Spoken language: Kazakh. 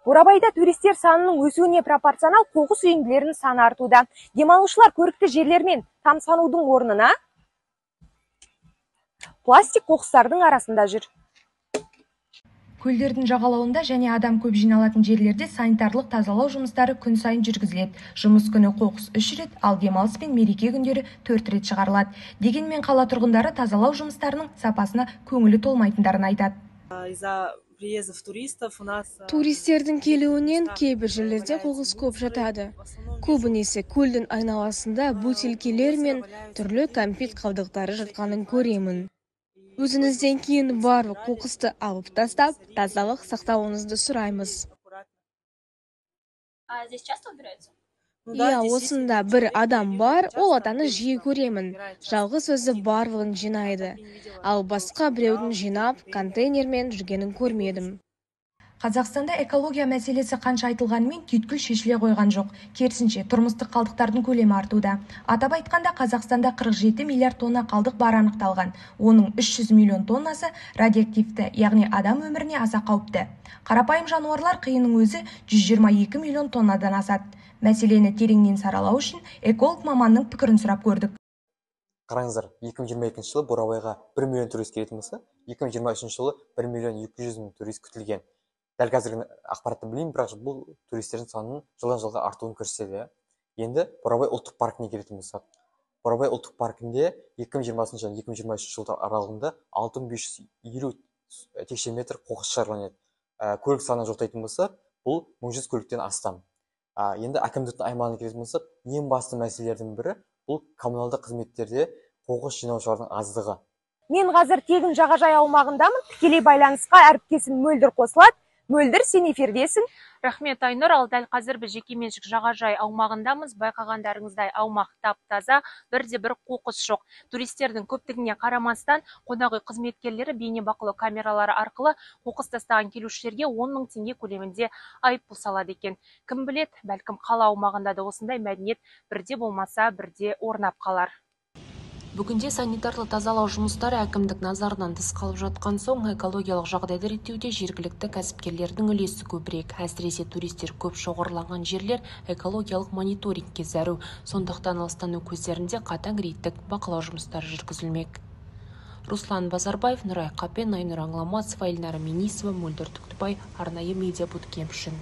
Бурабайда туристер санының өсуіне пропорционал қоқыс үйінділерінің саны артуда. Демалушылар көрікті жерлермен тамсанудың орнына пластик қоқыстардың арасында жүр. Көлдердің жағалауында және адам көп жиналатын жерлерде санитарлық тазалау жұмыстары күн сайын жүргізіледі. Жұмыс күні қоқыс 3 рет, ал демалыс пен мереке күндері 4 рет шығарылады. Дегенмен қала тұрғындары тазалау жұмыстарының сапасына көңілі толмайтындарын айтады. Туристердің келуінен кейбір жерлерде қоқыс көп жатады. Көбінесе көлдің айналасында бөтелкелер мен түрлі кәмпит қалдықтары жатқанын көремін. Өзіңізден кейін барлық қоқысты алып тастап, тазалық сақтауыңызды сұраймыз. Осында бір адам бар, ол атаны жиі көремін. Жалғыз өзі барлығын жинайды. Ал басқа біреудің жинап, контейнермен жүргенін көрмедім. Қазақстанда экология мәселесі қанша айтылғанымен түйткіл шешіле қойған жоқ. Керісінше, тұрмыстық қалдықтардың көлемі артуда. Атап айтқанда, Қазақстанда 47 миллиард тонна қалдық бар анықталған. Оның 300 миллион тоннасы радиоактивті, яғни адам өміріне аса қауіпті. Қарапайым жануарлар қиының өзі 122 миллион тоннадан асады. Мәселені тереңнен саралау үшін эколог маманның пікірін сұрап көрдік. Қараңыздар, 2022 жылы Бурабайға 1 миллион турист келетін болса, 2023 жылы 1 миллион 200 мың турист күтілген. Дәл қазіргі ақпаратты білейін, бірақ бұл туристердің санының жылдан жылға артуын көрсетеді. Енді Бурабай ұлттық паркіне келетін болсақ, Бурабай ұлттық паркінде 2020 және 2023 жылдар аралығында 6550 текше метр қоқыс шығарылған еді. Көлік санын жоқтайтын болсақ, бұл 100 көліктен астам. Енді әкімдіктің аймағына келетін болсақ, ең басты мәселелердің бірі бұл коммуналдық қызметтерде қоқыс жинаушылардың аздығы. Мен қазір тегін жағажай аумағындамын. Тікелей байланысқа әріптесім Мөлдір қосылады. Мөлдір, сен эфирдесің. Рахмет, Айнұр. Ал дәл қазір біз жекеменшік жағажай аумағындамыз. Байқағандарыңыздай аумақ тап-таза, бірде-бір қоқыс жоқ. Туристердің көптігіне қарамастан, қонақ үй қызметкерлері бейнебақылау камералары арқылы қоқыс тастаған келушілерге 10 мың теңге көлемінде айыппұл салады екен. Кім білет, бәлкім қала аумағында да осындай мәдениет бірде болмаса, бірде орнап қалар. Бүгінде санитарлы тазалау жұмыстары әкімдік назарынан тыс қалып жатқан соң, экологиялық жағдайды реттеуде жергілікті кәсіпкерлердің үлесі көбірек. Әсіресе туристер көп шоғырланған жерлер экологиялық мониторингке зәру. Сондықтан алыстану көздерінде қатаң рейдтік бақылау жұмыстары жүргізілмек. Руслан Базарбаев, Нұрай Қапен, Айнұр Аңламасова, Эльнара Минисова, Мөлдір Түктібай, арнайы медиа буткемп үшін.